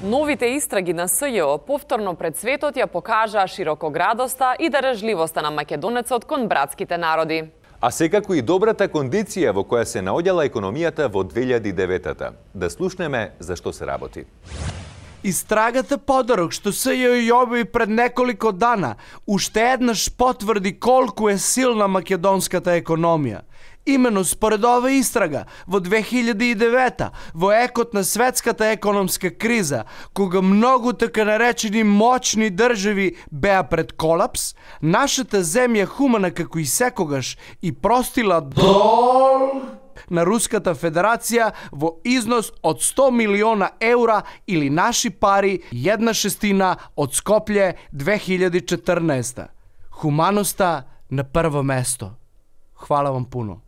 Новите истраги на СЈО повторно пред светот ја покажаа широкоградоста и дарежливоста на македонецот кон братските народи. А секако и добрата кондиција во која се наоѓала економијата во 2009-та. Да слушнеме за што се работи. Истрагата подарок што СЈО ја објави пред неколико дана уште еднаш потврди колку е силна македонската економија. Имено според ова истрага, во 2009 во екот на светската економска криза, кога многу така наречени моćни држави беа пред колапс, нашата земја хумана како и секогаш и простила долг на Руската Федерација во износ од 100 милиона евра или наши пари 1/6 од Скопје 2014. Хуманоста на прво место. Хвала вам пуно.